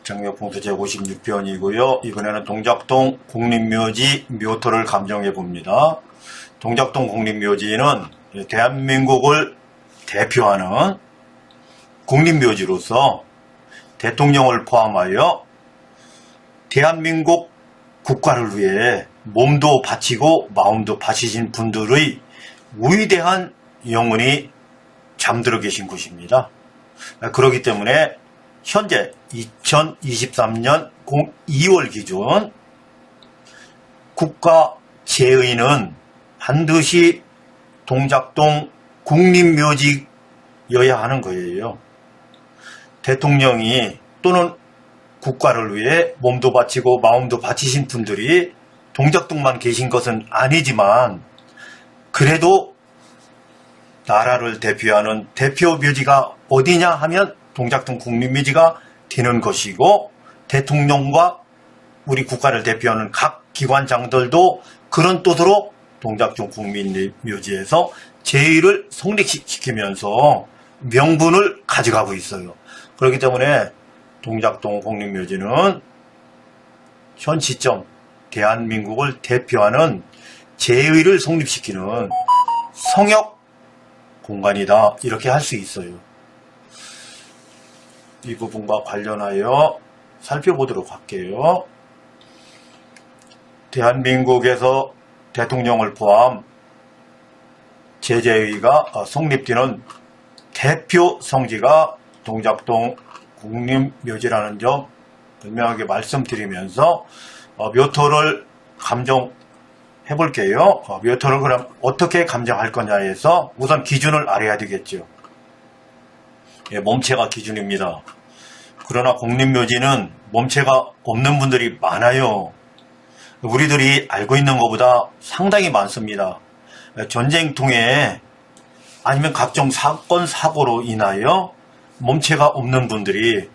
정력풍수 제56편이고요. 이번에는 동작동 국립묘지 묘토를 감정해 봅니다. 동작동 국립묘지는 대한민국을 대표하는 국립묘지로서 대통령을 포함하여 대한민국 국가를 위해 몸도 바치고 마음도 바치신 분들의 위대한 영혼이 잠들어 계신 곳입니다. 그렇기 때문에 현재 2023년 2월 기준 국가 제의는 반드시 동작동 국립묘지여야 하는 거예요. 대통령이 또는 국가를 위해 몸도 바치고 마음도 바치신 분들이 동작동만 계신 것은 아니지만 그래도 나라를 대표하는 대표 묘지가 어디냐 하면 동작동 국립묘지가 되는 것이고, 대통령과 우리 국가를 대표하는 각 기관장들도 그런 뜻으로 동작동 국립묘지에서 제의를 성립시키면서 명분을 가져가고 있어요. 그렇기 때문에 동작동 국립묘지는 현 시점 대한민국을 대표하는 제의를 성립시키는 성역 공간이다, 이렇게 할 수 있어요. 이 부분과 관련하여 살펴보도록 할게요. 대한민국에서 대통령을 포함 제재위가 성립되는 대표 성지가 동작동 국립묘지라는 점 분명하게 말씀드리면서 묘토를 감정해 볼게요. 묘토를 그럼 어떻게 감정할 거냐에서 우선 기준을 알아야 되겠죠. 몸체가 기준입니다. 그러나 국립묘지는 몸체가 없는 분들이 많아요. 우리들이 알고 있는 것보다 상당히 많습니다. 전쟁통에 아니면 각종 사건 사고로 인하여 몸체가 없는 분들이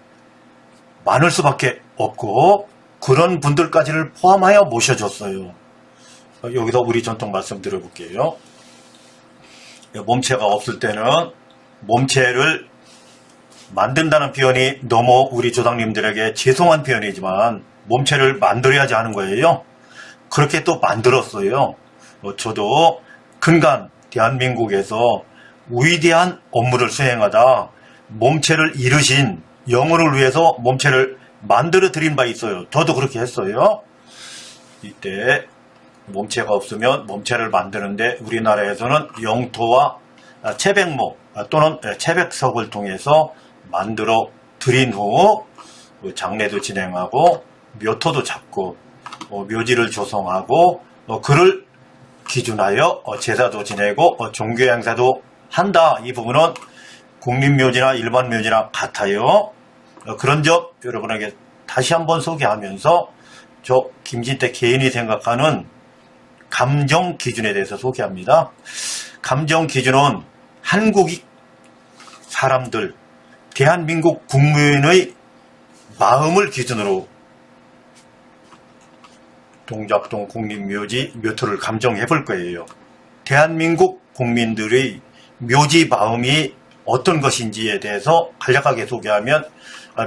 많을 수밖에 없고, 그런 분들까지를 포함하여 모셔줬어요. 여기서 우리 전통 말씀 드려볼게요. 몸체가 없을 때는 몸체를 만든다는 표현이 너무 우리 조상님들에게 죄송한 표현이지만 몸체를 만들어야지 하는 거예요. 그렇게 또 만들었어요. 저도 근간 대한민국에서 위대한 업무를 수행하다 몸체를 이루신 영혼을 위해서 몸체를 만들어 드린 바 있어요. 저도 그렇게 했어요. 이때 몸체가 없으면 몸체를 만드는데 우리나라에서는 영토와 채백목 또는 채백석을 통해서 만들어 드린 후 장례도 진행하고 묘토도 잡고 묘지를 조성하고 그를 기준하여 제사도 지내고 종교 행사도 한다. 이 부분은 국립묘지나 일반 묘지나 같아요. 그런 점 여러분에게 다시 한번 소개하면서 저 김진태 개인이 생각하는 감정 기준에 대해서 소개합니다. 감정 기준은 한국이 사람들, 대한민국 국민의 마음을 기준으로 동작동 국립묘지 묘토를 감정해 볼 거예요. 대한민국 국민들의 묘지 마음이 어떤 것인지에 대해서 간략하게 소개하면,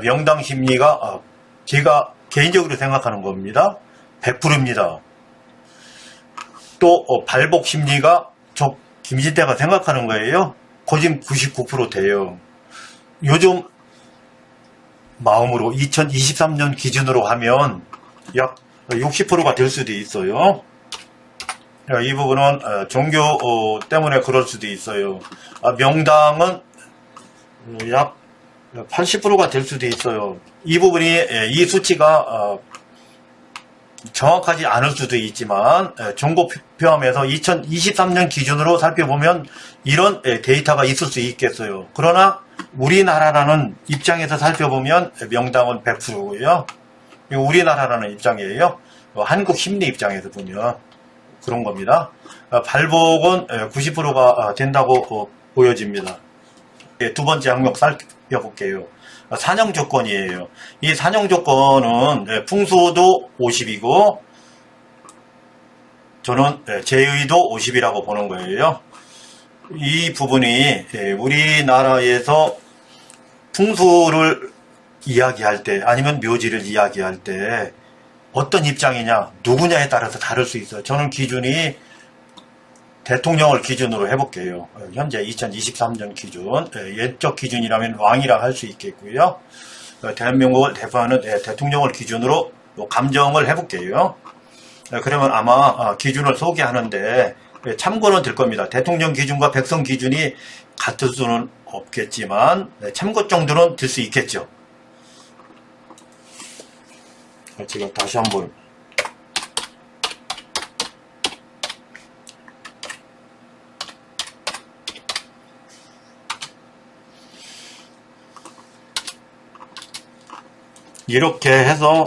명당 심리가 제가 개인적으로 생각하는 겁니다. 100%입니다. 또 발복 심리가 저 김진태가 생각하는 거예요. 거진 99% 돼요. 요즘 마음으로 2023년 기준으로 하면 약 60%가 될 수도 있어요. 이 부분은 종교 때문에 그럴 수도 있어요. 명당은 약 80%가 될 수도 있어요. 이 부분이, 이 수치가 정확하지 않을 수도 있지만 정보 포함해서 2023년 기준으로 살펴보면 이런 데이터가 있을 수 있겠어요. 그러나 우리나라라는 입장에서 살펴보면 명당은 100%고요. 우리나라라는 입장이에요. 한국 심리 입장에서 보면 그런 겁니다. 발복은 90%가 된다고 보여집니다. 두 번째 항목 살펴볼게요. 산영 조건이에요. 이 산영 조건은 풍수도 50이고 저는 제의도 50이라고 보는 거예요. 이 부분이 우리나라에서 풍수를 이야기할 때 아니면 묘지를 이야기할 때 어떤 입장이냐 누구냐에 따라서 다를 수 있어요. 저는 기준이 대통령을 기준으로 해볼게요. 현재 2023년 기준, 옛적 기준이라면 왕이라 할 수 있겠고요. 대한민국을 대표하는 대통령을 기준으로 감정을 해볼게요. 그러면 아마 기준을 소개하는데 참고는 될 겁니다. 대통령 기준과 백성 기준이 같을 수는 없겠지만 참고 정도는 될 수 있겠죠. 제가 다시 한번 이렇게 해서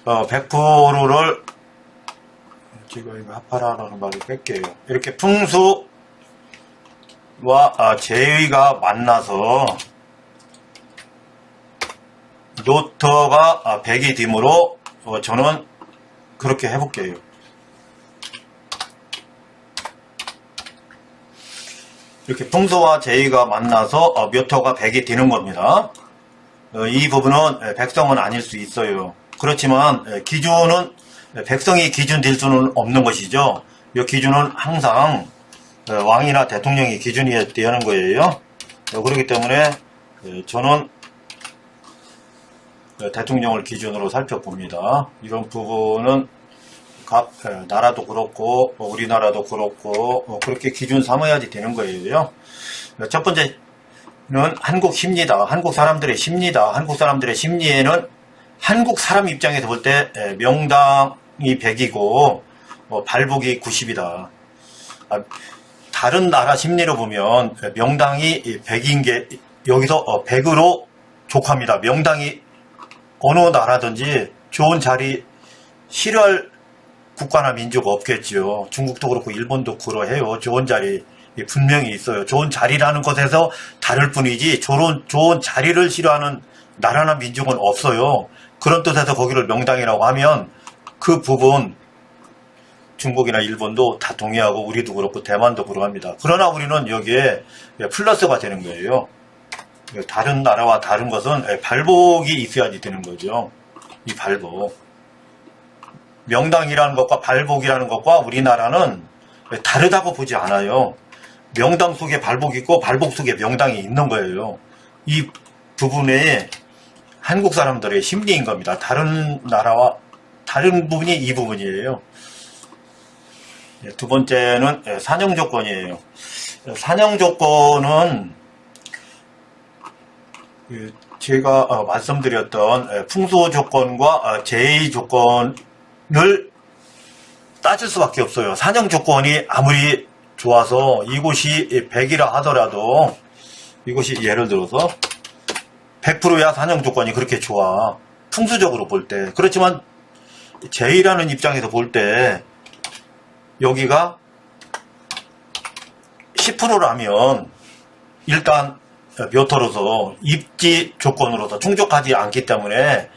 100%를 지금 이거 합하라는 말을 뺄게요. 이렇게 풍수와 제의가 만나서 노트가 100이 되므로 저는 그렇게 해볼게요. 이렇게 풍수와 제의가 만나서 묘토가 100이 되는 겁니다. 이 부분은 백성은 아닐 수 있어요. 그렇지만 기준은 백성이 기준 될 수는 없는 것이죠. 이 기준은 항상 왕이나 대통령이 기준이 되는 거예요. 그렇기 때문에 저는 대통령을 기준으로 살펴봅니다. 이런 부분은 나라도 그렇고 우리나라도 그렇고 그렇게 기준 삼아야지 되는 거예요. 첫 번째는 한국 심리다. 한국 사람들의 심리다. 한국 사람들의 심리에는 한국 사람 입장에서 볼 때 명당이 100이고 발복이 90이다. 다른 나라 심리로 보면 명당이 100인 게 여기서 100으로 족합니다. 명당이 어느 나라든지 좋은 자리 싫어할 국가나 민족 없겠죠. 중국도 그렇고 일본도 그러해요. 좋은 자리 분명히 있어요. 좋은 자리라는 것에서 다를 뿐이지 좋은 자리를 싫어하는 나라나 민족은 없어요. 그런 뜻에서 거기를 명당이라고 하면 그 부분 중국이나 일본도 다 동의하고 우리도 그렇고 대만도 그러합니다. 그러나 우리는 여기에 플러스가 되는 거예요. 다른 나라와 다른 것은 발복이 있어야지 되는 거죠. 이 발복. 명당이라는 것과 발복이라는 것과 우리나라는 다르다고 보지 않아요. 명당 속에 발복이 있고 발복 속에 명당이 있는 거예요. 이 부분에 한국 사람들의 심리인 겁니다. 다른 나라와 다른 부분이 이 부분이에요. 두 번째는 산영 조건이에요. 산영 조건은 제가 말씀드렸던 풍수 조건과 제의 조건을 따질 수밖에 없어요. 산영 조건이 아무리 좋아서 이곳이 100이라 하더라도 이곳이 예를 들어서 100%야 산영 조건이 그렇게 좋아. 풍수적으로 볼 때. 그렇지만 제의라는 입장에서 볼 때 여기가 10%라면 일단 묘토로서 입지 조건으로서 충족하지 않기 때문에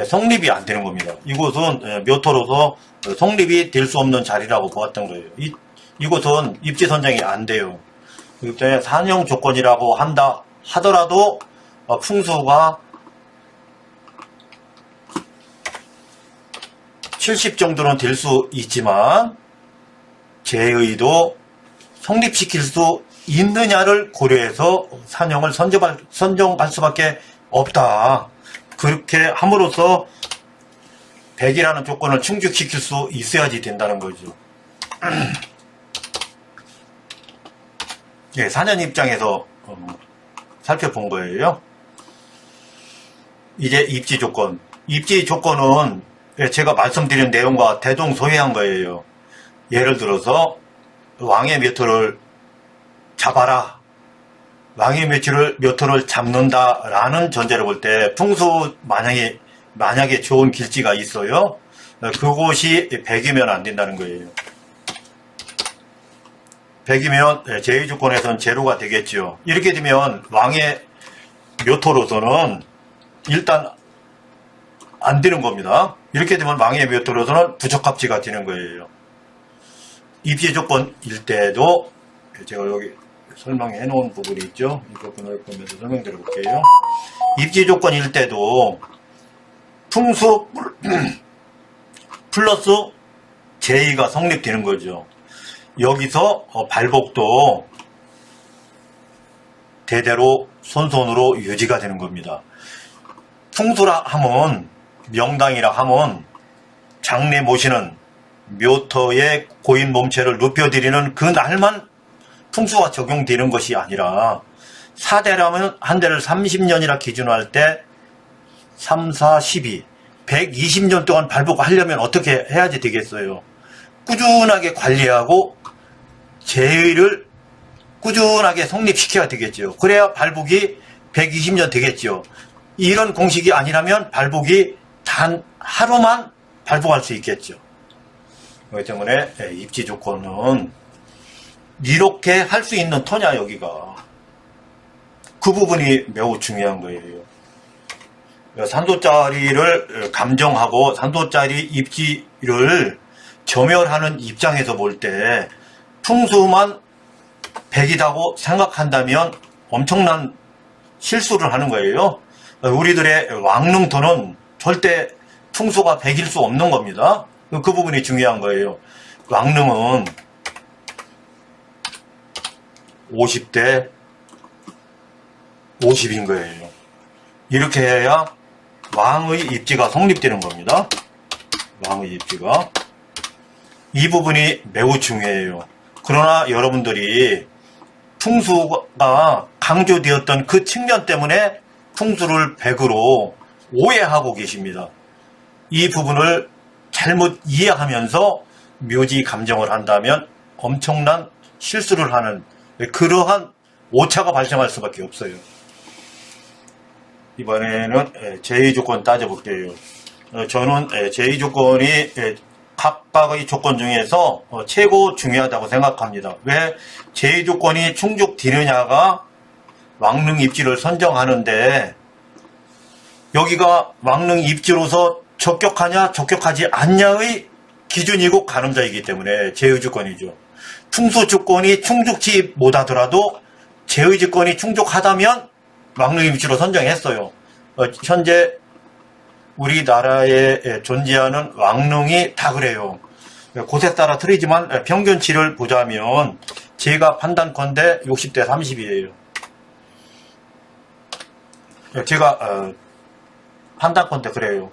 성립이 안 되는 겁니다. 이곳은 묘토로서 성립이 될 수 없는 자리라고 보았던 거예요. 이곳은 입지 선정이 안 돼요. 그렇기 때문에 산영 조건이라고 한다 하더라도 풍수가 70 정도는 될 수 있지만 제의도 성립시킬 수 있느냐를 고려해서 산영을 선정할 수밖에 없다. 그렇게 함으로써 100이라는 조건을 충족시킬 수 있어야지 된다는 거죠. 예, 사년 입장에서 살펴본 거예요. 이제 입지 조건. 입지 조건은 제가 말씀드린 내용과 대동소이한 거예요. 예를 들어서 왕의 묘토를 잡아라. 왕의 묘토를 잡는다라는 전제를 볼 때 풍수 만약에 좋은 길지가 있어요. 그곳이 100이면 안 된다는 거예요. 100이면 제의 조건에서는 제로가 되겠죠. 이렇게 되면 왕의 묘토로서는 일단 안 되는 겁니다. 이렇게 되면 왕의 묘토로서는 부적합지가 되는 거예요. 입지 조건일 때도 제가 여기 설명해 놓은 부분이 있죠. 이 부분을 보면서 설명드려 볼게요. 입지 조건일 때도 풍수 플러스 제2가 성립되는 거죠. 여기서 발복도 대대로 손손으로 유지가 되는 겁니다. 풍수라 하면, 명당이라 하면 장례 모시는 묘터의 고인 몸체를 눕혀드리는 그 날만 풍수가 적용되는 것이 아니라 4대라면 한 대를 30년이라 기준할 때 3, 4, 12, 120년 동안 발복하려면 어떻게 해야지 되겠어요? 꾸준하게 관리하고 제의를 꾸준하게 성립시켜야 되겠죠. 그래야 발복이 120년 되겠죠. 이런 공식이 아니라면 발복이 단 하루만 발복할 수 있겠죠. 그렇기 때문에 입지 조건은 이렇게 할 수 있는 터냐, 여기가. 그 부분이 매우 중요한 거예요. 산도짜리를 감정하고 산도짜리 입지를 점열하는 입장에서 볼 때 풍수만 100이라고 생각한다면 엄청난 실수를 하는 거예요. 우리들의 왕릉토는 절대 풍수가 100일 수 없는 겁니다. 그 부분이 중요한 거예요. 왕릉은 50대 50인 거예요. 이렇게 해야 왕의 입지가 성립되는 겁니다. 왕의 입지가. 이 부분이 매우 중요해요. 그러나 여러분들이 풍수가 강조되었던 그 측면 때문에 풍수를 100으로 오해하고 계십니다. 이 부분을 잘못 이해하면서 묘지 감정을 한다면 엄청난 실수를 하는 그러한 오차가 발생할 수밖에 없어요. 이번에는 제2조건 따져볼게요. 저는 제2조건이 각각의 조건 중에서 최고 중요하다고 생각합니다. 왜 제2조건이 충족되느냐가 왕릉 입지를 선정하는데, 여기가 왕릉 입지로서 적격하냐 적격하지 않냐의 기준이고 가늠자이기 때문에 제2조건이죠. 풍수 조건이 충족치 못하더라도 제2조건이 충족하다면 왕릉 입지로 선정했어요. 현재 우리나라에 존재하는 왕릉이 다 그래요. 곳에 따라 틀리지만 평균치를 보자면 제가 판단컨대 60대 30이에요. 제가 판단컨대 그래요.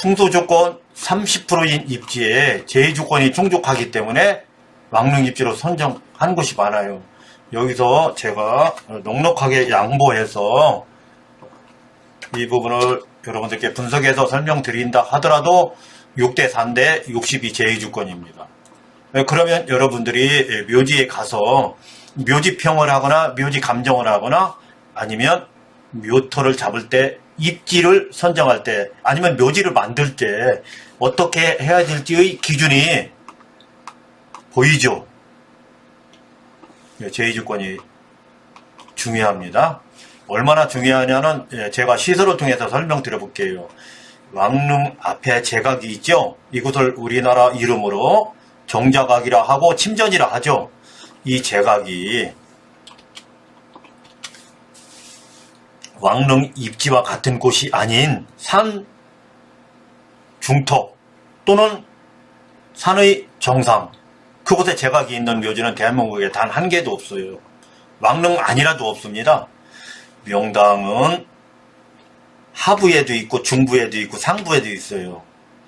풍수 조건 30%인 입지에 제2조건이 충족하기 때문에 왕릉 입지로 선정한 곳이 많아요. 여기서 제가 넉넉하게 양보해서 이 부분을 여러분들께 분석해서 설명드린다 하더라도 6대 4대 62 제2조건입니다. 그러면 여러분들이 묘지에 가서 묘지평을 하거나 묘지 감정을 하거나 아니면 묘터를 잡을 때 입지를 선정할 때 아니면 묘지를 만들 때 어떻게 해야 될지의 기준이 보이죠. 제2조건이 중요합니다. 얼마나 중요하냐는 제가 시설을 통해서 설명드려 볼게요. 왕릉 앞에 제각이 있죠. 이곳을 우리나라 이름으로 정자각이라 하고 침전이라 하죠. 이 제각이 왕릉 입지와 같은 곳이 아닌 산 중턱 또는 산의 정상, 그곳에 제각이 있는 묘지는 대한민국에 단 한 개도 없어요. 왕릉 아니라도 없습니다. 명당은 하부에도 있고 중부에도 있고 상부에도 있어요.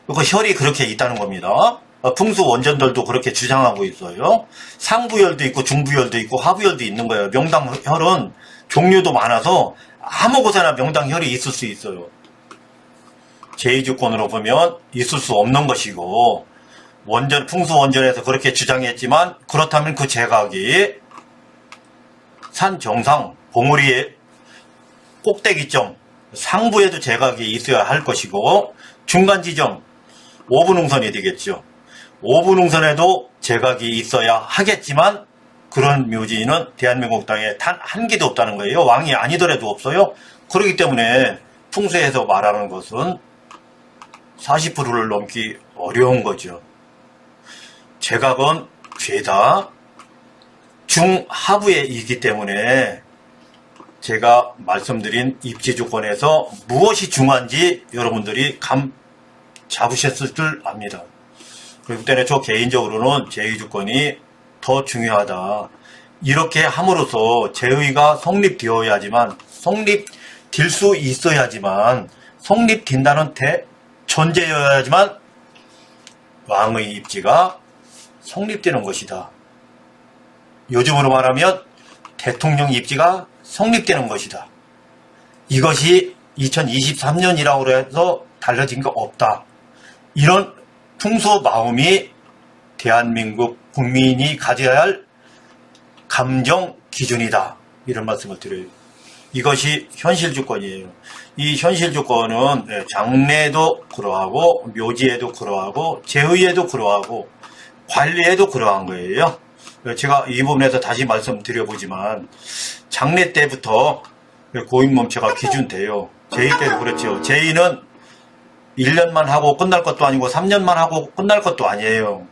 그 혈이 그렇게 있다는 겁니다. 풍수 원전들도 그렇게 주장하고 있어요. 상부혈도 있고 중부혈도 있고 하부혈도 있는 거예요. 명당혈은 종류도 많아서 아무 곳에나 명당혈이 있을 수 있어요. 제2조건으로 보면 있을 수 없는 것이고, 원전, 풍수 원전에서 그렇게 주장했지만 그렇다면 그 제각이 산 정상, 봉우리의 꼭대기점, 상부에도 제각이 있어야 할 것이고, 중간 지점, 5분흥선이 되겠죠. 5분흥선에도 제각이 있어야 하겠지만 그런 묘지는 대한민국 땅에 단 한 개도 없다는 거예요. 왕이 아니더라도 없어요. 그렇기 때문에 풍수에서 말하는 것은 40%를 넘기 어려운 거죠. 제각은 죄다 중하부에이기 때문에 제가 말씀드린 입지조건에서 무엇이 중요한지 여러분들이 감 잡으셨을 줄 압니다. 그렇기 때문에 저 개인적으로는 제의조건이 더 중요하다. 이렇게 함으로써 제의가 성립되어야지만, 성립될 수 있어야지만, 성립된다는 전제여야지만 왕의 입지가 성립되는 것이다. 요즘으로 말하면 대통령 입지가 성립되는 것이다. 이것이 2023년이라고 해서 달라진 거 없다. 이런 풍소 마음이 대한민국 국민이 가져야 할 감정 기준이다. 이런 말씀을 드려요. 이것이 현실 조건이에요. 이 현실 조건은 장례도 그러하고 묘지에도 그러하고 제의에도 그러하고 관리에도 그러한 거예요. 제가 이 부분에서 다시 말씀드려보지만 장례 때부터 고인몸체가 기준돼요. 제의 때도 그렇죠. 제의는 1년만 하고 끝날 것도 아니고 3년만 하고 끝날 것도 아니에요.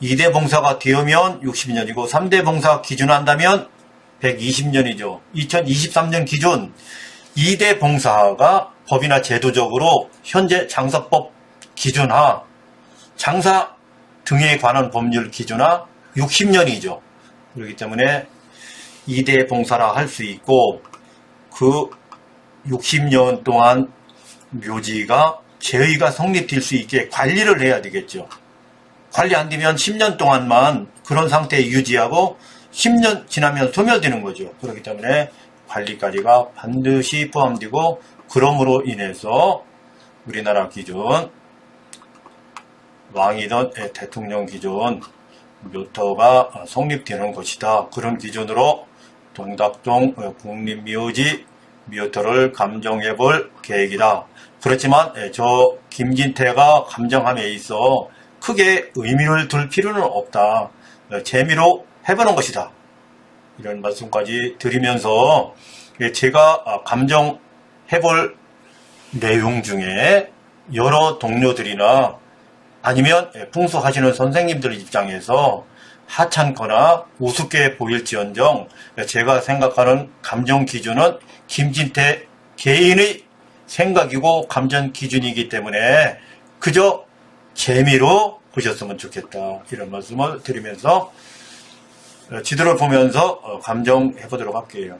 2대 봉사가 되면 60년이고 3대 봉사 기준한다면 120년이죠. 2023년 기준 2대 봉사가 법이나 제도적으로 현재 장사법 기준하 장사 등에 관한 법률 기준하 60년이죠. 그렇기 때문에 2대 봉사라 할 수 있고 그 60년 동안 묘지가 제의가 성립될 수 있게 관리를 해야 되겠죠. 관리 안 되면 10년 동안만 그런 상태에 유지하고 10년 지나면 소멸되는 거죠. 그렇기 때문에 관리까지가 반드시 포함되고 그럼으로 인해서 우리나라 기준 왕이든 대통령 기준 묘터가 성립되는 것이다. 그런 기준으로 동작동 국립묘지 묘터를 감정해 볼 계획이다. 그렇지만 저 김진태가 감정함에 있어 크게 의미를 둘 필요는 없다. 재미로 해보는 것이다. 이런 말씀까지 드리면서 제가 감정해 볼 내용 중에 여러 동료들이나 아니면 풍수하시는 선생님들 입장에서 하찮거나 우습게 보일지언정 제가 생각하는 감정 기준은 김진태 개인의 생각이고 감정 기준이기 때문에 그저 재미로 보셨으면 좋겠다. 이런 말씀을 드리면서 지도를 보면서 감정해 보도록 할게요.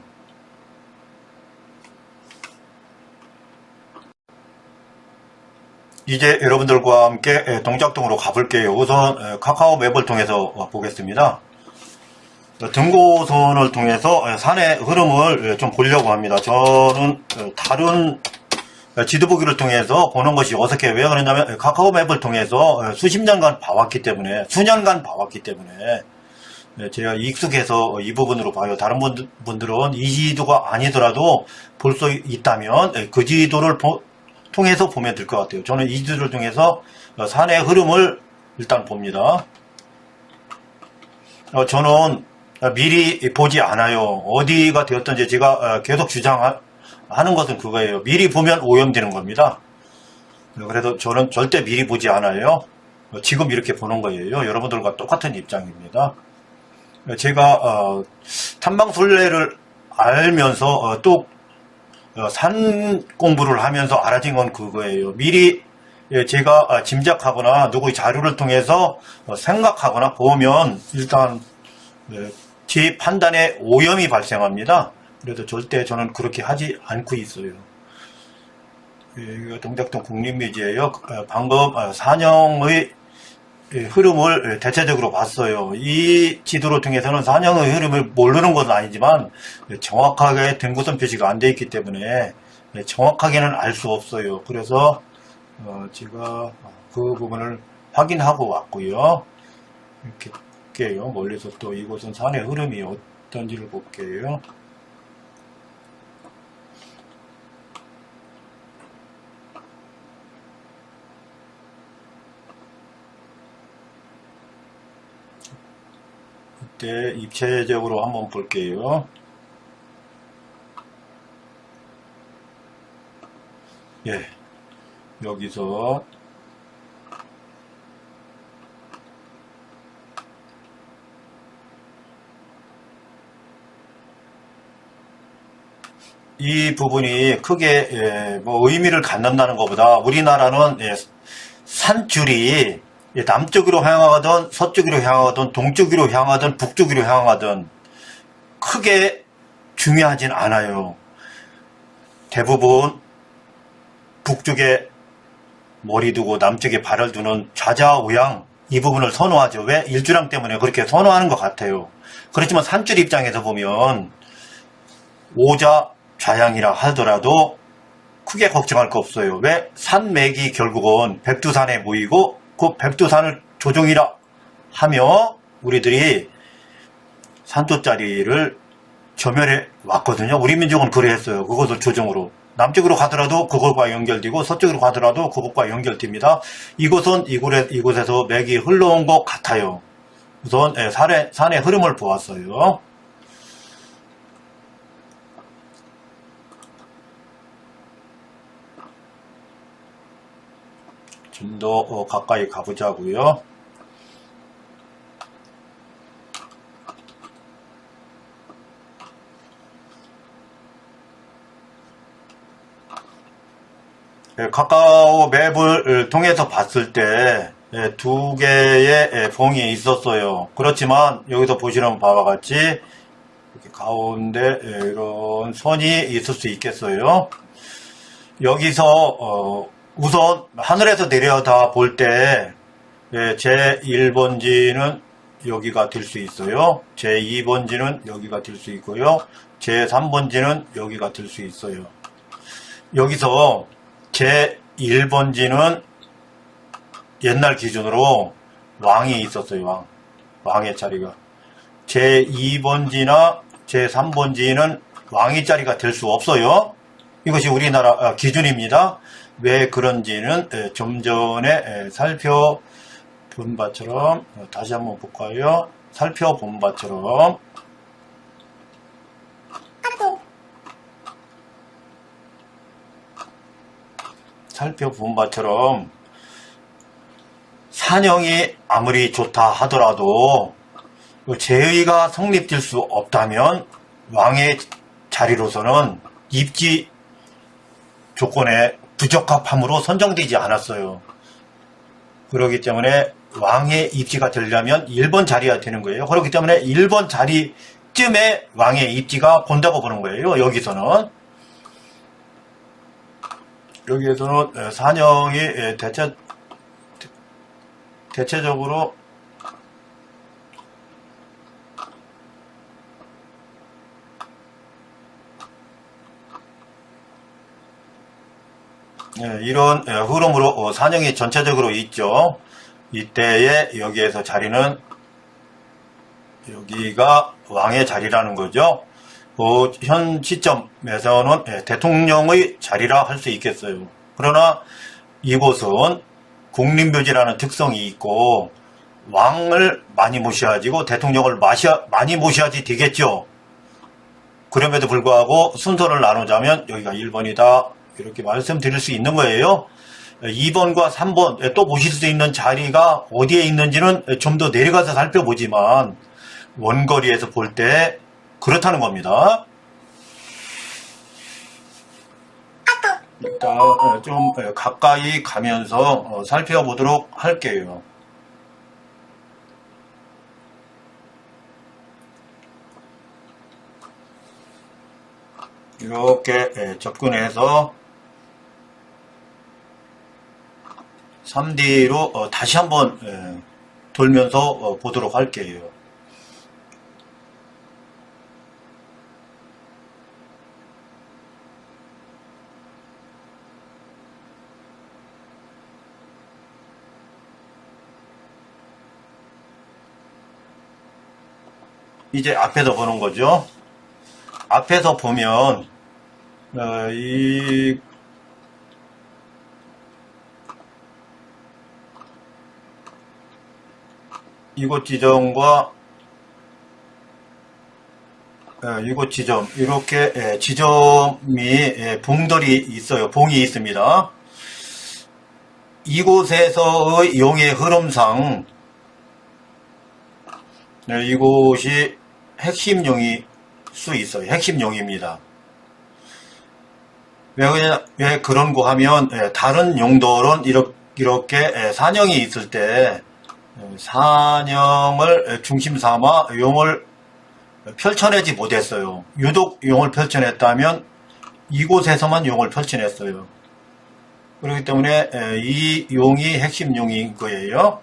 이제 여러분들과 함께 동작동으로 가볼게요. 우선 카카오 맵을 통해서 보겠습니다. 등고선을 통해서 산의 흐름을 좀 보려고 합니다. 저는 다른 지도 보기를 통해서 보는 것이 어색해요. 왜 그러냐면 카카오 맵을 통해서 수십 년간 봐왔기 때문에, 수년간 봐왔기 때문에 제가 익숙해서 이 부분으로 봐요. 다른 분들은 이 지도가 아니더라도 볼 수 있다면 그 지도를 통해서 보면 될 것 같아요. 저는 이 지도를 통해서 산의 흐름을 일단 봅니다. 저는 미리 보지 않아요. 어디가 되었든지 제가 계속 주장하는 것은 그거예요. 미리 보면 오염되는 겁니다. 그래서 저는 절대 미리 보지 않아요. 지금 이렇게 보는 거예요. 여러분들과 똑같은 입장입니다. 제가 탐방술래를 알면서 또 산 공부를 하면서 알아진 건 그거예요. 미리 제가 짐작하거나 누구의 자료를 통해서 생각하거나 보면 일단 제 판단에 오염이 발생합니다. 그래도 절대 저는 그렇게 하지 않고 있어요. 동작동 국립묘지예요. 방금 산영의 흐름을 대체적으로 봤어요. 이 지도를 통해서는 산영의 흐름을 모르는 것은 아니지만 정확하게 등고선 표시가 안 되어 있기 때문에 정확하게는 알 수 없어요. 그래서 제가 그 부분을 확인하고 왔고요. 이렇게 볼게요. 멀리서 또 이곳은 산의 흐름이 어떤지를 볼게요. 그때 입체적으로 한번 볼게요. 예, 여기서 이 부분이 크게 뭐 의미를 갖는다는 것보다 우리나라는 산줄이 남쪽으로 향하든 서쪽으로 향하든 동쪽으로 향하든 북쪽으로 향하든 크게 중요하진 않아요. 대부분 북쪽에 머리 두고 남쪽에 발을 두는 좌좌우양 이 부분을 선호하죠. 왜? 일주랑 때문에 그렇게 선호하는 것 같아요. 그렇지만 산줄 입장에서 보면 오자 좌양이라 하더라도 크게 걱정할 거 없어요. 왜? 산맥이 결국은 백두산에 모이고 그 백두산을 조종이라 하며 우리들이 산도짜리를 점멸해 왔거든요. 우리 민족은 그래 했어요. 그것을 조종으로. 남쪽으로 가더라도 그것과 연결되고 서쪽으로 가더라도 그것과 연결됩니다. 이곳은 이곳에서 맥이 흘러온 것 같아요. 우선 산의 흐름을 보았어요. 좀 더 가까이 가보자고요. 카카오 맵을 통해서 봤을 때 두 개의 봉이 있었어요. 그렇지만 여기서 보시는 바와 같이 이렇게 가운데 이런 선이 있을 수 있겠어요. 여기서 우선 하늘에서 내려다 볼 때 제 1번지는 여기가 될 수 있어요. 제 2번지는 여기가 될 수 있고요. 제 3번지는 여기가 될 수 있어요. 여기서 제 1번지는 옛날 기준으로 왕이 있었어요. 왕의 자리가. 제 2번지나 제 3번지는 왕의 자리가 될 수 없어요. 이것이 우리나라 기준입니다. 왜 그런지는 좀 전에 살펴본 바처럼 다시 한번 볼까요? 살펴본 바처럼 산형이 아무리 좋다 하더라도 제의가 성립될 수 없다면 왕의 자리로서는 입지 조건에 부적합함으로 선정되지 않았어요. 그렇기 때문에 왕의 입지가 되려면 1번 자리가 되는 거예요. 그렇기 때문에 1번 자리쯤에 왕의 입지가 본다고 보는 거예요. 여기서는 산형이 대체적으로 이런 흐름으로 산형이 전체적으로 있죠. 이때에 여기에서 자리는 여기가 왕의 자리라는 거죠. 현 시점에서는 대통령의 자리라 할 수 있겠어요. 그러나 이곳은 국립묘지라는 특성이 있고 왕을 많이 모셔야지고 대통령을 많이 모셔야지 되겠죠. 그럼에도 불구하고 순서를 나누자면 여기가 1번이다 이렇게 말씀드릴 수 있는 거예요. 2번과 3번 또 보실 수 있는 자리가 어디에 있는지는 좀 더 내려가서 살펴보지만 원거리에서 볼 때 그렇다는 겁니다. 일단 좀 가까이 가면서 살펴보도록 할게요. 이렇게 접근해서 3D로 다시 한번 돌면서 보도록 할게요. 이제 앞에서 보는 거죠. 앞에서 보면 이곳 지점과 이곳 지점 이렇게 지점이 봉들이 있어요. 봉이 있습니다. 이곳에서의 용의 흐름상 이곳이 핵심용이 수 있어요. 핵심용입니다. 왜 그런 거 하면 다른 용도론 이렇게 산형이 있을 때 산형을 중심 삼아 용을 펼쳐내지 못했어요. 유독 용을 펼쳐냈다면 이곳에서만 용을 펼쳐냈어요. 그렇기 때문에 이 용이 핵심 용인 거예요.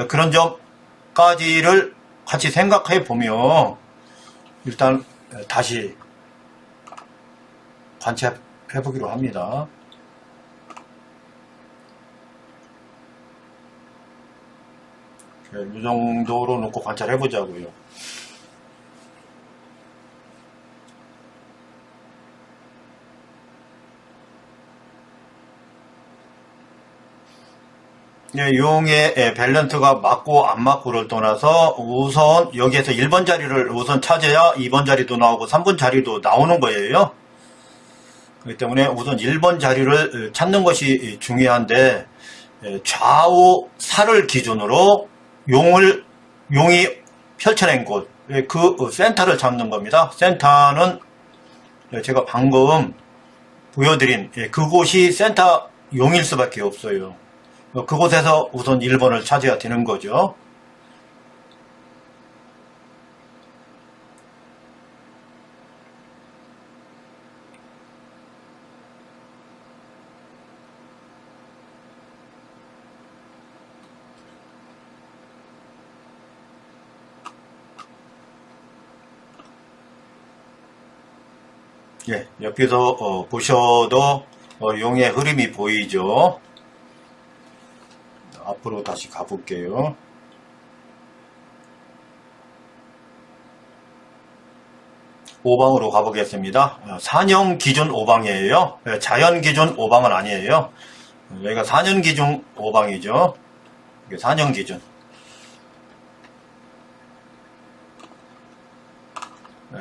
그런 점까지를 같이 생각해 보면 일단 다시 관찰해 보기로 합니다. 이 정도로 놓고 관찰해 보자고요. 용의 밸런스가 맞고 안 맞고를 떠나서 우선 여기에서 1번 자리를 우선 찾아야 2번 자리도 나오고 3번 자리도 나오는 거예요. 그렇기 때문에 우선 1번 자리를 찾는 것이 중요한데 좌우 살을 기준으로 용이 펼쳐낸 곳, 그 센터를 잡는 겁니다. 센터는 제가 방금 보여드린 그곳이 센터 용일 수밖에 없어요. 그곳에서 우선 1번을 찾아야 되는 거죠. 옆에서 보셔도 용의 흐름이 보이죠. 앞으로 다시 가볼게요. 오방으로 가보겠습니다. 산형 기준 오방이에요. 자연 기준 오방은 아니에요. 여기가 산형 기준 오방이죠. 이게 산형 기준.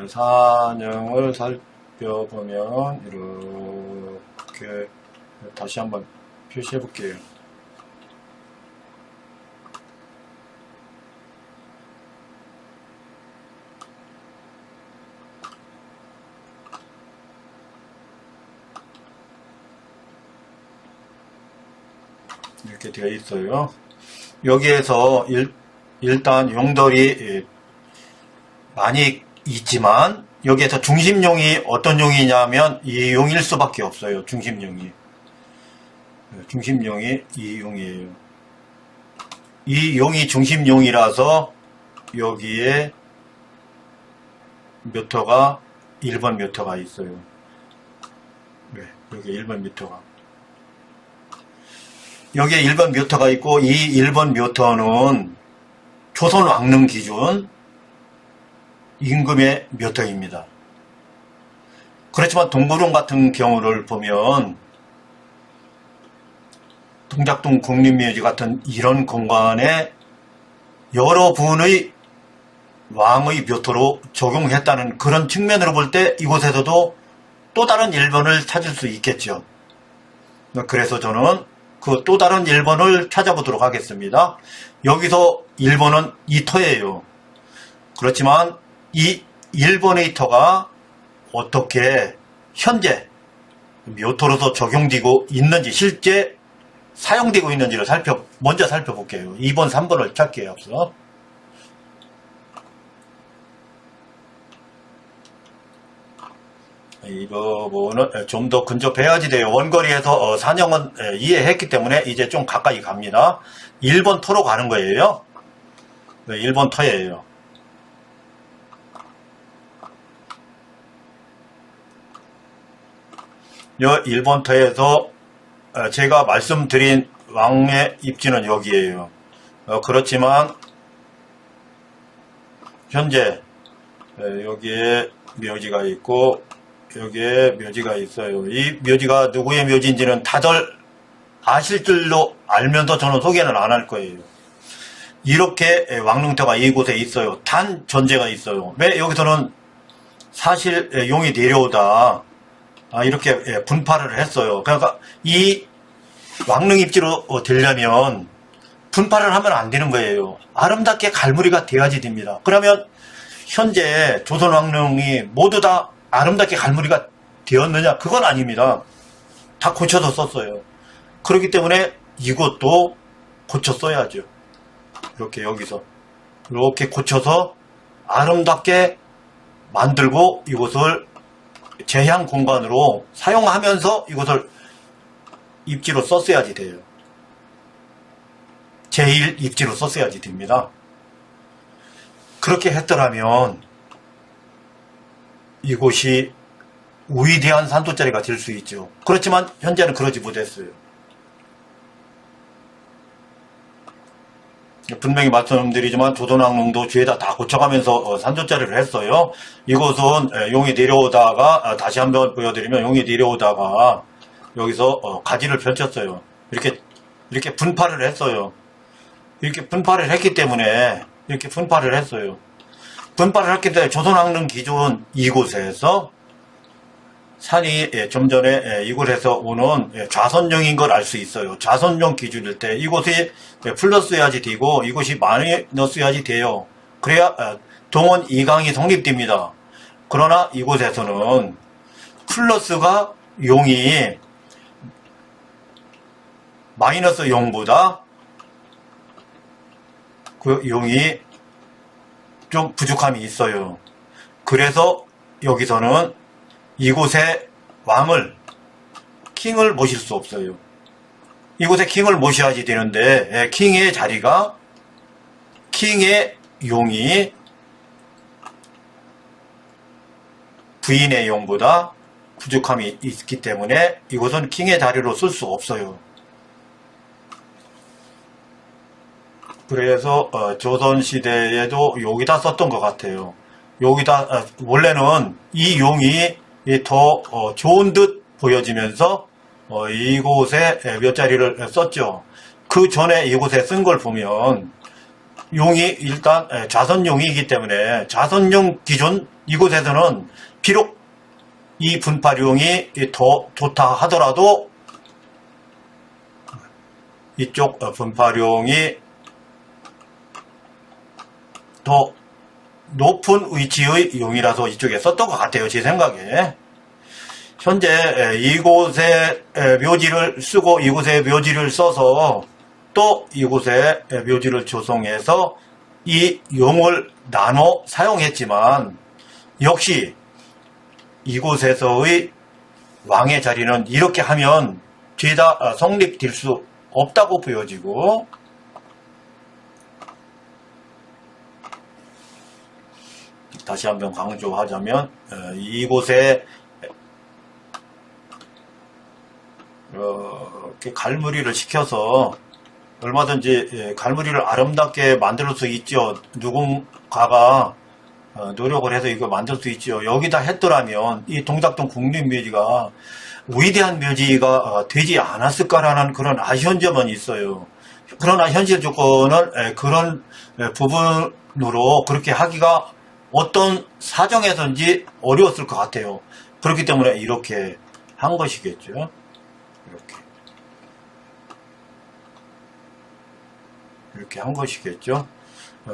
산형을 살펴보면 이렇게 다시 한번 표시해 볼게요. 이렇게 되어 있어요. 여기에서 일단 용들이 많이 있지만 여기에서 중심용이 어떤 용이냐면 이 용일 수밖에 없어요. 중심용이 이 용이에요. 이 용이 중심용이라서 여기에 묘터가 1번 묘터가 있어요. 여기 1번 묘터가 여기에 1번 묘터가 있고 이 1번 묘터는 조선 왕릉 기준 임금의 묘터입니다. 그렇지만 동구룡 같은 경우를 보면 동작동 국립묘지 같은 이런 공간에 여러 분의 왕의 묘토로 적용했다는 그런 측면으로 볼 때 이곳에서도 또 다른 1번을 찾을 수 있겠죠. 그래서 저는 그 또 다른 1번을 찾아보도록 하겠습니다. 여기서 1번은 이 터예요. 그렇지만 이 1번의 터가 어떻게 현재 묘토로서 적용되고 있는지 실제 사용되고 있는지를 먼저 살펴볼게요. 2번, 3번을 찾기에 앞서 이 부분은 좀 더 근접해야지 돼요. 원거리에서 산형은 이해했기 때문에 이제 좀 가까이 갑니다. 1번 터로 가는 거예요. 1번 터예요. 이 1번 터에서 제가 말씀드린 왕의 입지는 여기에요. 그렇지만 현재 여기에 묘지가 있고 여기에 묘지가 있어요. 이 묘지가 누구의 묘지인지는 다들 아실 줄로 알면서 저는 소개는 안 할 거예요. 이렇게 왕릉터가 이곳에 있어요. 단 전제가 있어요. 왜 여기서는 사실 용이 내려오다 이렇게 분파를 했어요. 그러니까 이 왕릉 입지로 되려면 분파를 하면 안 되는 거예요. 아름답게 갈무리가 돼야지 됩니다. 그러면 현재 조선 왕릉이 모두 다 아름답게 갈무리가 되었느냐? 그건 아닙니다. 다 고쳐서 썼어요. 그렇기 때문에 이것도 고쳐 써야죠. 이렇게 여기서 이렇게 고쳐서 아름답게 만들고 이것을 제향 공간으로 사용하면서 이것을 입지로 썼어야지 돼요. 제1 입지로 썼어야지 됩니다. 그렇게 했더라면 이곳이 위대한 산도자리가 될 수 있죠. 그렇지만 현재는 그러지 못했어요. 분명히 말씀드리지만 조선왕릉도 뒤에다 다 고쳐가면서 산조자리를 했어요. 이곳은 용이 내려오다가 다시 한번 보여드리면 용이 내려오다가 여기서 가지를 펼쳤어요. 이렇게 분파를 했어요. 이렇게 분파를 했기 때문에 이렇게 분파를 했어요. 분파를 했기 때문에 조선왕릉 기준 이곳에서 산이 좀 전에 이곳에서 오는 좌선용인 걸 알 수 있어요. 좌선용 기준일 때 이곳이 플러스여야지 되고 이곳이 마이너스여야지 돼요. 그래야 동원 2강이 성립됩니다. 그러나 이곳에서는 플러스가 용이 마이너스 용보다 그 용이 좀 부족함이 있어요. 그래서 여기서는 이곳에 왕을, 킹을 모실 수 없어요. 이곳에 킹을 모셔야지 되는데, 킹의 자리가, 킹의 용이 부인의 용보다 부족함이 있기 때문에 이곳은 킹의 자리로 쓸 수 없어요. 그래서 조선시대에도 여기다 썼던 것 같아요. 여기다 원래는 이 용이 더 좋은 듯 보여지면서 이곳에 몇 자리를 썼죠. 그 전에 이곳에 쓴 걸 보면 용이 일단 좌선용이기 때문에 좌선용 기준 이곳에서는 비록 이 분파용이 더 좋다 하더라도 이쪽 분파용이 더 높은 위치의 용이라서 이쪽에 썼던 것 같아요. 제 생각에. 현재 이곳에 묘지를 쓰고 이곳에 묘지를 써서 또 이곳에 묘지를 조성해서 이 용을 나눠 사용했지만 역시 이곳에서의 왕의 자리는 이렇게 하면 죄다 성립될 수 없다고 보여지고 다시 한번 강조하자면 이곳에 이렇게 갈무리를 시켜서 얼마든지 갈무리를 아름답게 만들 수 있죠. 누군가가 노력을 해서 이거 만들 수 있죠. 여기다 했더라면 이 동작동 국립묘지가 위대한 묘지가 되지 않았을까라는 그런 아쉬운 점은 있어요. 그러나 현실 조건은 그런 부분으로 그렇게 하기가 어떤 사정에서인지 어려웠을 것 같아요. 그렇기 때문에 이렇게 한 것이겠죠. 이렇게 한 것이겠죠.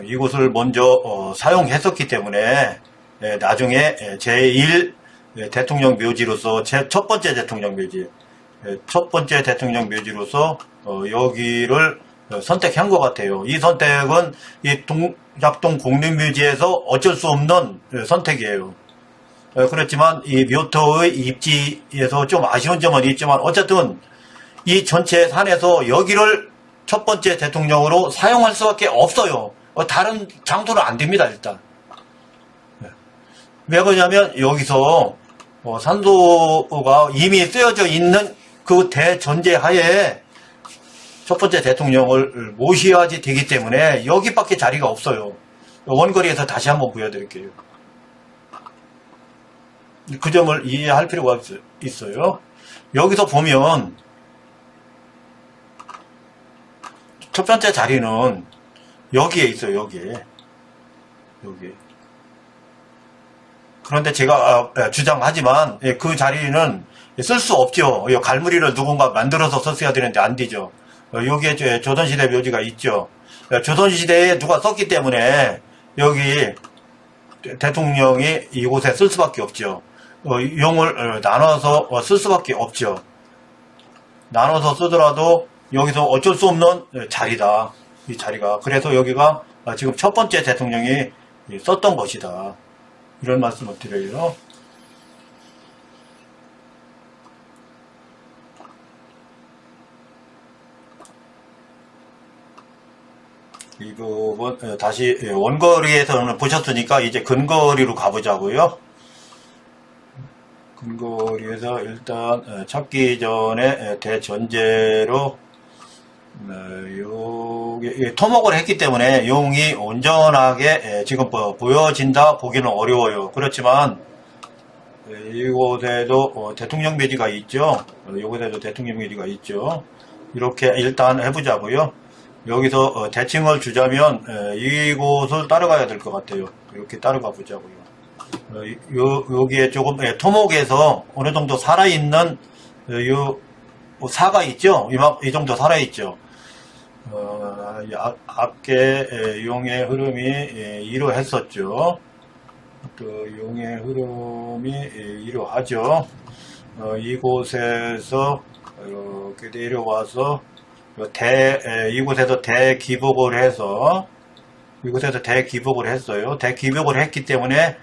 이곳을 먼저 사용했었기 때문에 나중에 제1 대통령 묘지로서 첫 번째 대통령 묘지, 첫 번째 대통령 묘지로서 여기를 선택한 것 같아요. 이 선택은 이 동작동 국립묘지에서 어쩔 수 없는 선택이에요. 그렇지만 이 묘토의 입지에서 좀 아쉬운 점은 있지만 어쨌든 이 전체 산에서 여기를 첫 번째 대통령으로 사용할 수밖에 없어요. 다른 장소는 안 됩니다. 일단 왜 그러냐면 여기서 산소가 이미 쓰여져 있는 그 대전제 하에 첫 번째 대통령을 모셔야지 되기 때문에 여기밖에 자리가 없어요. 원거리에서 다시 한번 보여드릴게요. 그 점을 이해할 필요가 있어요. 여기서 보면 첫 번째 자리는 여기에 있어요. 여기에. 그런데 제가 주장하지만 그 자리는 쓸 수 없죠. 갈무리를 누군가 만들어서 썼어야 되는데 안 되죠. 여기에 조선시대 묘지가 있죠. 조선시대에 누가 썼기 때문에 여기 대통령이 이곳에 쓸 수밖에 없죠. 용을 나눠서 쓸 수밖에 없죠. 나눠서 쓰더라도 여기서 어쩔 수 없는 자리다. 이 자리가. 그래서 여기가 지금 첫 번째 대통령이 썼던 것이다. 이런 말씀을 드려요. 이 부분 다시 원거리에서는 보셨으니까 이제 근거리로 가보자고요. 근거리에서 일단 찾기 전에 대전제로 토목을 했기 때문에 용이 온전하게 지금 보여진다 보기는 어려워요. 그렇지만 이곳에도 대통령 묘지가 있죠. 이곳에도 대통령 묘지가 있죠. 이렇게 일단 해보자고요. 여기서 대칭을 주자면 이곳을 따라가야 될 것 같아요. 이렇게 따라가 보자고요. 여기에 조금 토목에서 어느 정도 살아있는 요 사가 있죠. 이 정도 살아있죠. 앞에 용의 흐름이 이러했었죠. 또 용의 흐름이 이러하죠. 이곳에서 이렇게 내려와서 이곳에서 대기복을 해서 이곳에서 대기복을 했어요. 대기복을 했기 때문에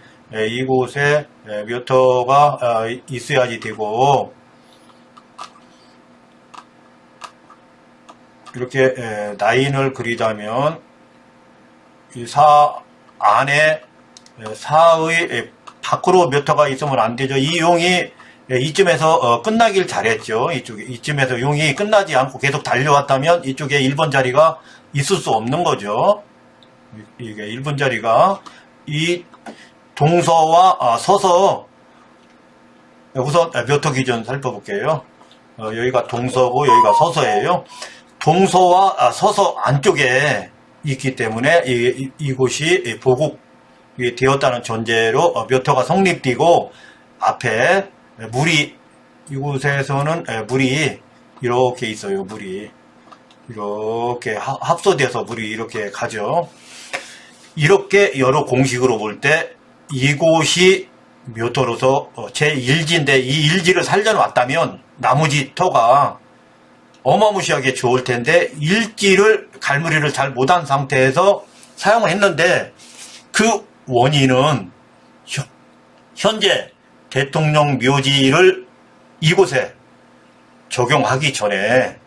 이곳에 몇 터가 있어야지 되고, 이렇게 라인을 그리자면 이 사 안에 사의 밖으로 몇 터가 있으면 안 되죠. 이 용이 이쯤에서 끝나길 잘했죠. 이쯤에서 용이 끝나지 않고 계속 달려왔다면 이쪽에 1번 자리가 있을 수 없는 거죠. 이게 1번 자리가 이 동서와 서서 우선 몇 터 기준 살펴볼게요. 여기가 동서고 여기가 서서예요. 동서와 서서 안쪽에 있기 때문에 이곳이 보국이 되었다는 전제로 몇 터가 성립되고, 앞에 물이 이곳에서는 물이 이렇게 있어요. 물이 이렇게 합소돼서 물이 이렇게 가죠. 이렇게 여러 공식으로 볼 때 이곳이 몇 터로서 제1지인데 이 1지를 살려놨다면 나머지 터가 어마무시하게 좋을 텐데 1지를 갈무리를 잘 못한 상태에서 사용을 했는데, 그 원인은 현재 대통령 묘지를 이곳에 적용하기 전에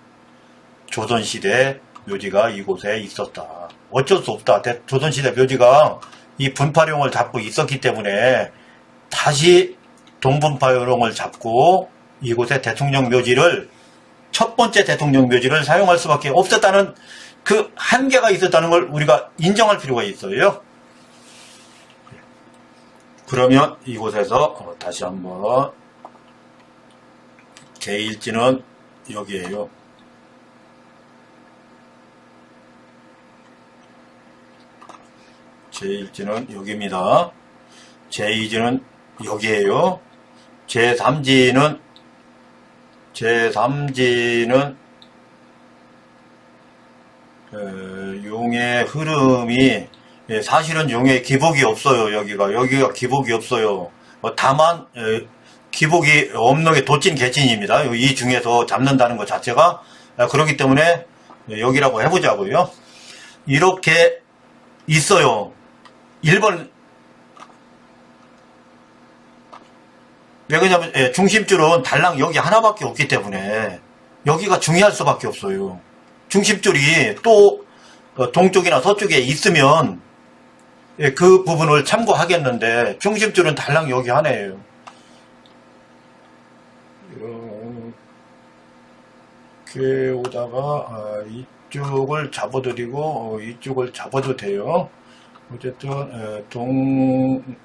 조선시대 묘지가 이곳에 있었다. 어쩔 수 없다. 조선시대 묘지가 이 분파룡을 잡고 있었기 때문에 다시 동분파룡을 잡고 이곳에 대통령 묘지를, 첫 번째 대통령 묘지를 사용할 수밖에 없었다는 그 한계가 있었다는 걸 우리가 인정할 필요가 있어요. 그러면 이곳에서 다시 한번 제1지는 여기에요. 제1지는 여기입니다. 제2지는 여기에요. 제3지는 용의 흐름이, 사실은 용의 기복이 없어요. 여기가 기복이 없어요. 다만 기복이 없는 게 도찐 개찐입니다. 이 중에서 잡는다는 것 자체가. 그렇기 때문에 여기라고 해보자고요. 이렇게 있어요. 1번, 왜 그러냐면 중심줄은 달랑 여기 하나밖에 없기 때문에 여기가 중요할 수밖에 없어요. 중심줄이 또 동쪽이나 서쪽에 있으면 그 부분을 참고하겠는데, 중심줄은 달랑 여기 하나예요. 이렇게 오다가 이쪽을 잡아드리고 이쪽을 잡아도 돼요. 어쨌든 동은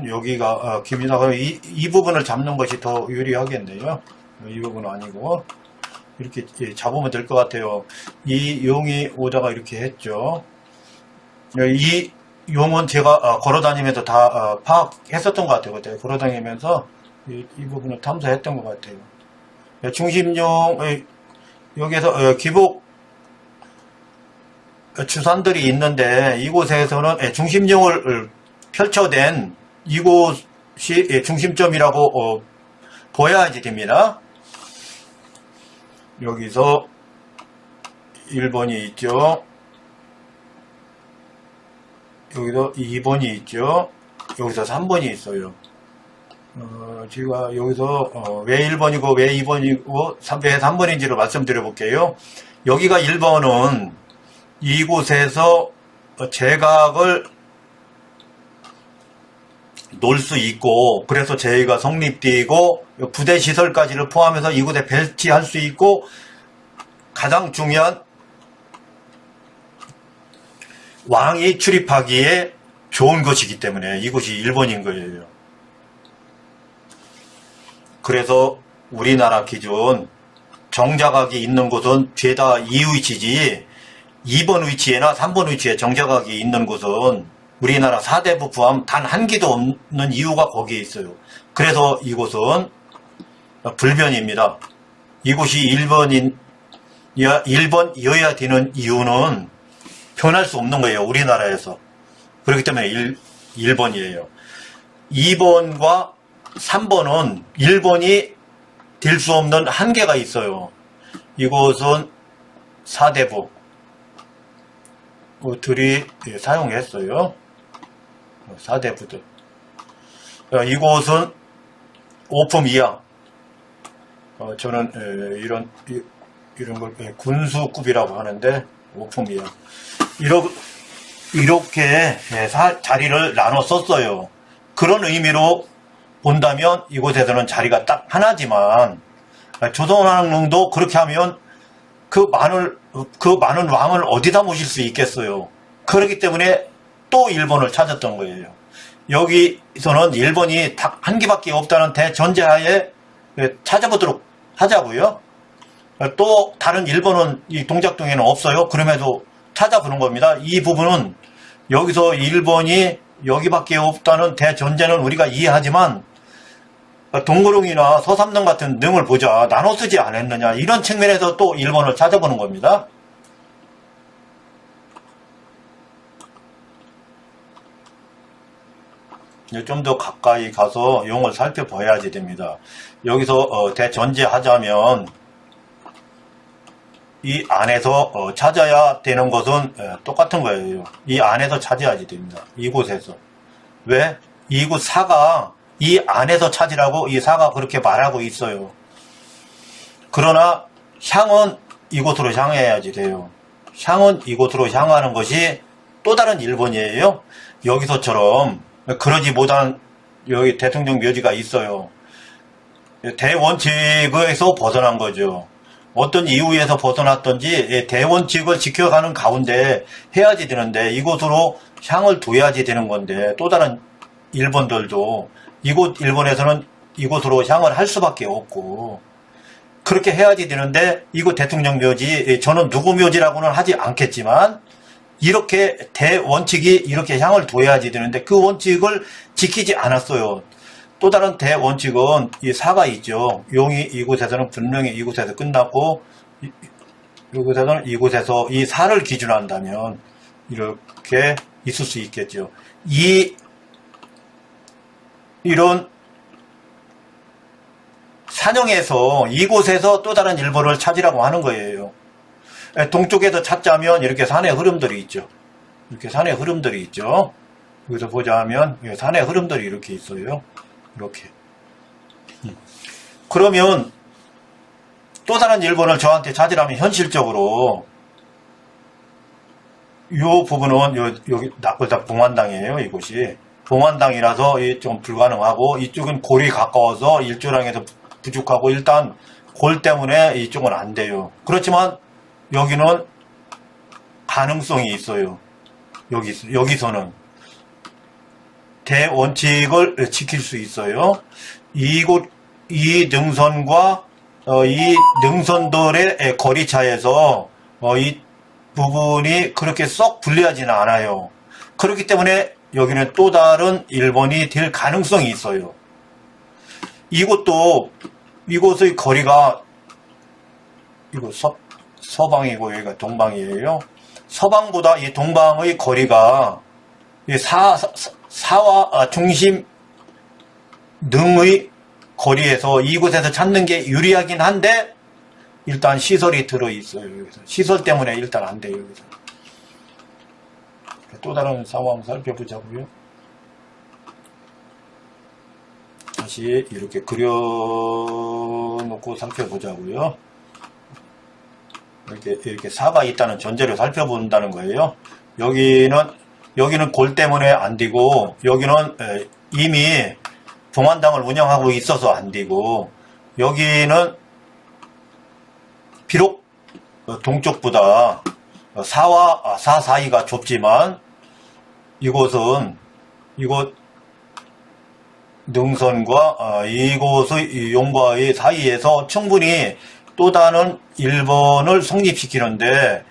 여기가 깁니다. 이 부분을 잡는 것이 더 유리하겠네요. 이 부분은 아니고 이렇게 잡으면 될 것 같아요. 이 용이 오다가 이렇게 했죠. 이 용은 제가 걸어다니면서 다 파악했었던 것 같아요. 그때 걸어다니면서 이 부분을 탐사했던 것 같아요. 중심용, 여기서 기복 주산들이 있는데, 이곳에서는 중심용을 펼쳐댄 이곳이 중심점이라고 보여야지 됩니다. 여기서 1번이 있죠. 여기서 2번이 있죠. 여기서 3번이 있어요. 제가 여기서 왜 1번이고 왜 2번이고 왜 3번인지를 말씀드려 볼게요. 여기가 1번은 이곳에서 제각을 놓을 수 있고, 그래서 제의가 성립되고 부대 시설까지를 포함해서 이곳에 배치할 수 있고, 가장 중요한 왕이 출입하기에 좋은 것이기 때문에 이곳이 1번인 거예요. 그래서 우리나라 기준 정자각이 있는 곳은 죄다 이 위치지, 2번 위치에나 3번 위치에 정자각이 있는 곳은 우리나라 사대부 포함 단 한 기도 없는 이유가 거기에 있어요. 그래서 이곳은 불변입니다. 이곳이 1번이어야 되는 이유는 변할 수 없는 거예요. 우리나라에서. 그렇기 때문에 1번이에요. 2번과 3번은 1번이 될 수 없는 한계가 있어요. 이곳은 사대부 들이 사용했어요. 사대부들. 이곳은 오품 이하. 저는 이런 걸 군수급이라고 하는데 오품 이하. 이렇게 자리를 나눠 썼어요. 그런 의미로 본다면 이곳에서는 자리가 딱 하나지만 조선왕릉도 그렇게 하면 그 많은 왕을 어디다 모실 수 있겠어요. 그렇기 때문에 또 1번을 찾았던 거예요. 여기서는 1번이 딱 한 개밖에 없다는 대전제하에 찾아보도록 하자고요. 또 다른 1번은 이 동작동에는 없어요. 그럼에도 찾아보는 겁니다. 이 부분은 여기서 1번이 여기밖에 없다는 대전제는 우리가 이해하지만 동구릉이나 서삼릉 같은 능을 보자. 나눠 쓰지 않았느냐. 이런 측면에서 또 1번을 찾아보는 겁니다. 좀 더 가까이 가서 용을 살펴봐야지 됩니다. 여기서 대전제하자면 이 안에서 찾아야 되는 것은 똑같은 거예요. 이 안에서 찾아야지 됩니다. 이곳에서. 왜? 이곳 사가 이 안에서 찾으라고 이 사가 그렇게 말하고 있어요. 그러나 향은 이곳으로 향해야지 돼요. 향은 이곳으로 향하는 것이 또 다른 1번이에요. 여기서처럼 그러지 못한 여기 대통령 묘지가 있어요. 대원칙에서 벗어난 거죠. 어떤 이유에서 벗어났던지 대원칙을 지켜가는 가운데 해야지 되는데 이곳으로 향을 둬야지 되는 건데 또 다른 1번들도 이곳 1번에서는 이곳으로 향을 할 수밖에 없고 그렇게 해야지 되는데 이곳 대통령 묘지 저는 누구 묘지라고는 하지 않겠지만 이렇게 대원칙이 이렇게 향을 둬야지 되는데 그 원칙을 지키지 않았어요. 또 다른 대원칙은 이 사가 있죠. 용이 이곳에서는 분명히 이곳에서 끝났고 이곳에서는 이곳에서 이 사를 기준한다면 이렇게 있을 수 있겠죠. 이런 산영에서 이곳에서 또 다른 1번을 찾으라고 하는 거예요. 동쪽에서 찾자면 이렇게 산의 흐름들이 있죠. 이렇게 산의 흐름들이 있죠. 여기서 보자면 산의 흐름들이 이렇게 있어요. 이렇게. 그러면 또 다른 1번을 저한테 찾으라면 현실적으로 이 부분은 여기 낙골당 봉환당이에요. 이곳이 봉환당이라서 좀 불가능하고 이쪽은 골이 가까워서 일조량에서 부족하고 일단 골 때문에 이쪽은 안 돼요. 그렇지만 여기는 가능성이 있어요. 여기서는 대원칙을 지킬 수 있어요. 이 능선과 이 능선들의 거리 차에서 이 부분이 그렇게 썩 불리하지는 않아요. 그렇기 때문에 여기는 또 다른 1번이 될 가능성이 있어요. 이곳의 거리가 이거 서방이고 여기가 동방이에요. 서방보다 이 동방의 거리가 사와 중심 능의 거리에서 이곳에서 찾는 게 유리하긴 한데 일단 시설이 들어있어요. 여기서. 시설 때문에 일단 안 돼요. 여기서. 또 다른 상황 살펴보자고요. 다시 이렇게 그려놓고 살펴보자고요. 이렇게 사가 있다는 전제를 살펴본다는 거예요. 여기는 골 때문에 안 되고, 여기는 이미 봉안당을 운영하고 있어서 안 되고, 여기는 비록 동쪽보다 사 사이가 좁지만, 이곳 능선과 이곳의 용과의 사이에서 충분히 또 다른 일본을 성립시키는데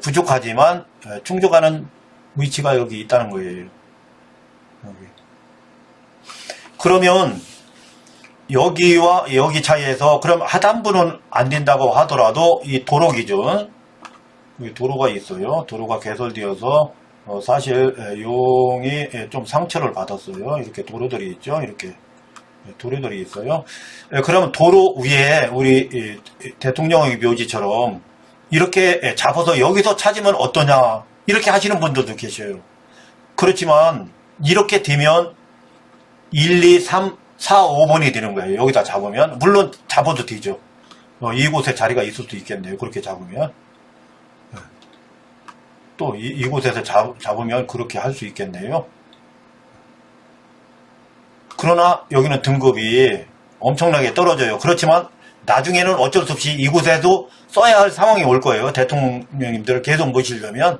부족하지만 충족하는 위치가 여기 있다는 거예요. 그러면 여기와 여기 차이에서 그럼 하단부는 안 된다고 하더라도 이 도로 기준, 도로가 있어요. 도로가 개설되어서 사실 용이 좀 상처를 받았어요. 이렇게 도로들이 있죠. 이렇게 도로들이 있어요. 그러면 도로 위에 우리 대통령의 묘지처럼 이렇게 잡아서 여기서 찾으면 어떠냐, 이렇게 하시는 분들도 계셔요. 그렇지만 이렇게 되면 1, 2, 3, 4, 5번이 되는 거예요. 여기다 잡으면. 물론 잡아도 되죠. 이곳에 자리가 있을 수도 있겠네요. 그렇게 잡으면. 또 이곳에서 잡으면 그렇게 할 수 있겠네요. 그러나 여기는 등급이 엄청나게 떨어져요. 그렇지만 나중에는 어쩔 수 없이 이곳에도 써야 할 상황이 올 거예요. 대통령님들을 계속 모시려면.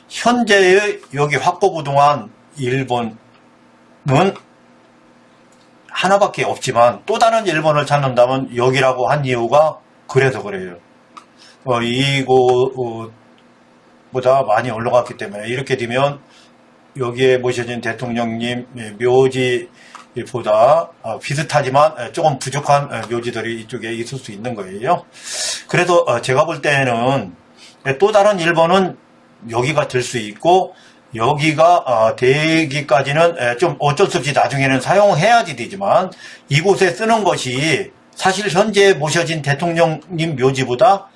현재의 여기 확보부동한 일본은 하나밖에 없지만 또 다른 일본을 찾는다면 여기라고 한 이유가 그래서 그래요. 이곳보다 많이 올라갔기 때문에 이렇게 되면 여기에 모셔진 대통령님 묘지보다 비슷하지만 조금 부족한 묘지들이 이쪽에 있을 수 있는 거예요. 그래서 제가 볼 때는 또 다른 일본은 여기가 될 수 있고 여기가 되기까지는 좀 어쩔 수 없이 나중에는 사용해야지 되지만 이곳에 쓰는 것이 사실 현재 모셔진 대통령님 묘지보다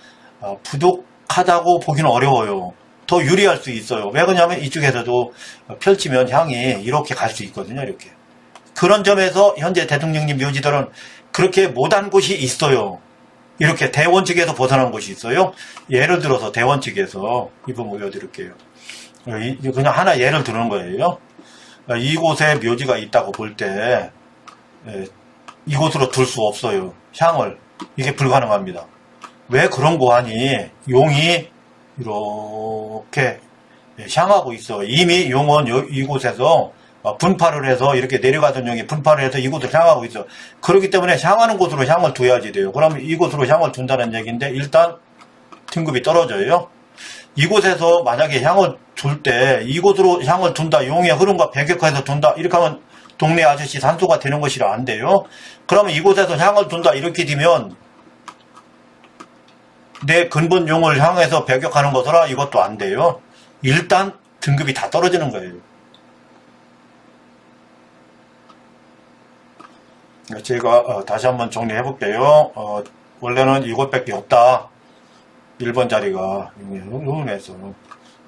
부족하다고 보기는 어려워요. 더 유리할 수 있어요. 왜 그러냐면 이쪽에서도 펼치면 향이 이렇게 갈 수 있거든요. 이렇게. 그런 점에서 현재 대통령님 묘지들은 그렇게 못한 곳이 있어요. 이렇게 대원 측에서 벗어난 곳이 있어요. 예를 들어서 대원 측에서 이 부분 보여드릴게요. 그냥 하나 예를 드는 거예요. 이곳에 묘지가 있다고 볼 때 이곳으로 둘 수 없어요. 향을. 이게 불가능합니다. 왜 그런 거 하니? 용이 이렇게 향하고 있어. 이미 용은 이곳에서 분파를 해서 이렇게 내려가던 용이 분파를 해서 이곳을 향하고 있어. 그렇기 때문에 향하는 곳으로 향을 둬야지 돼요. 그러면 이곳으로 향을 둔다는 얘기인데 일단 등급이 떨어져요. 이곳에서 만약에 향을 둘 때 이곳으로 향을 둔다, 용의 흐름과 배격화해서 둔다, 이렇게 하면 동네 아저씨 산소가 되는 것이라 안 돼요. 그러면 이곳에서 향을 둔다 이렇게 되면 내 근본 용을 향해서 배격하는 것으로 이것도 안 돼요. 일단 등급이 다 떨어지는 거예요. 제가 다시 한번 정리해 볼게요. 원래는 이곳밖에 없다. 1번 자리가 용에서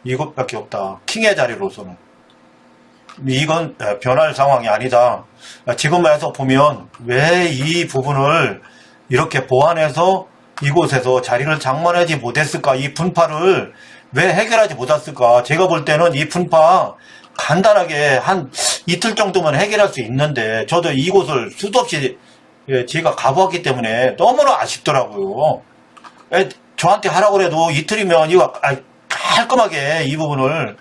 이곳밖에 없다. 킹의 자리로서는 이건 변할 상황이 아니다. 지금에서 보면 왜 이 부분을 이렇게 보완해서 이곳에서 자리를 장만하지 못했을까? 이 분파를 왜 해결하지 못했을까? 제가 볼 때는 이 분파 간단하게 한 이틀 정도면 해결할 수 있는데 저도 이곳을 수도 없이 제가 가보았기 때문에 너무나 아쉽더라고요. 저한테 하라고 해도 이틀이면 이거 깔끔하게 이 부분을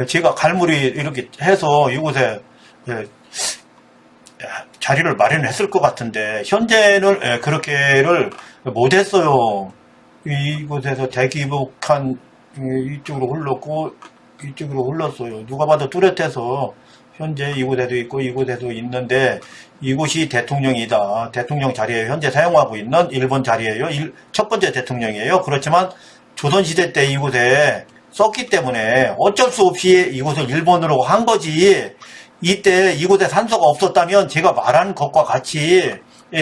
제가 갈무리 이렇게 해서 이곳에 자리를 마련했을 것 같은데 현재는 그렇게를 못했어요. 이곳에서 대기복한 이쪽으로 흘렀고 이쪽으로 흘렀어요. 누가 봐도 뚜렷해서 현재 이곳에도 있고 이곳에도 있는데 이곳이 대통령이다. 대통령 자리에 현재 사용하고 있는 일본 자리예요. 첫 번째 대통령이에요. 그렇지만 조선시대 때 이곳에 썼기 때문에 어쩔 수 없이 이곳을 일본으로 한 거지. 이때 이곳에 산소가 없었다면 제가 말한 것과 같이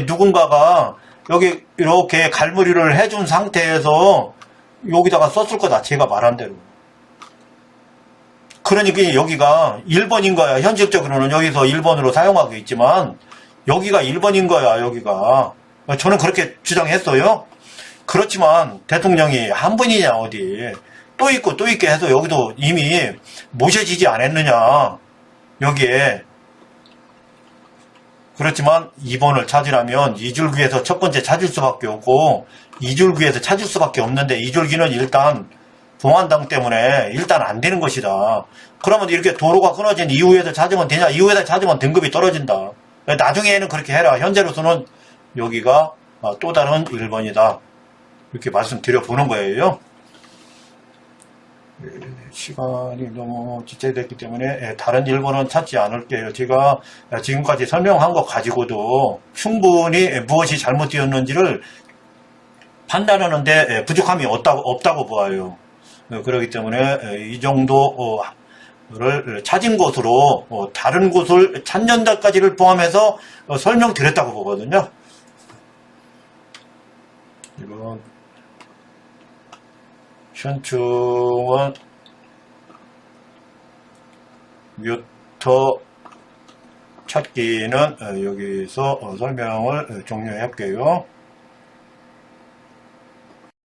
누군가가 여기 이렇게 갈무리를 해준 상태에서 여기다가 썼을 거다. 제가 말한 대로. 그러니까 여기가 1번인 거야. 현실적으로는 여기서 1번으로 사용하고 있지만 여기가 1번인 거야. 여기가. 저는 그렇게 주장했어요. 그렇지만 대통령이 한 분이냐 어디 또 있고 또 있게 해서 여기도 이미 모셔지지 않았느냐 여기에. 그렇지만 2번을 찾으려면 2줄기에서 첫 번째 찾을 수밖에 없고 2줄기에서 찾을 수밖에 없는데 2줄기는 일단 봉안당 때문에 일단 안 되는 것이다. 그러면 이렇게 도로가 끊어진 이후에서 찾으면 되냐? 이후에서 찾으면 등급이 떨어진다. 나중에는 그렇게 해라. 현재로서는 여기가 또 다른 1번이다. 이렇게 말씀드려 보는 거예요. 시간이 너무 지체됐기 때문에 다른 1번은 찾지 않을게요. 제가 지금까지 설명한 것 가지고도 충분히 무엇이 잘못되었는지를 판단하는데 부족함이 없다고 보아요. 그렇기 때문에 이 정도를 찾은 곳으로 다른 곳을 찾는다까지를 포함해서 설명드렸다고 보거든요. 이번 현충원 뮤터 찾기는 여기서 설명을 종료할게요.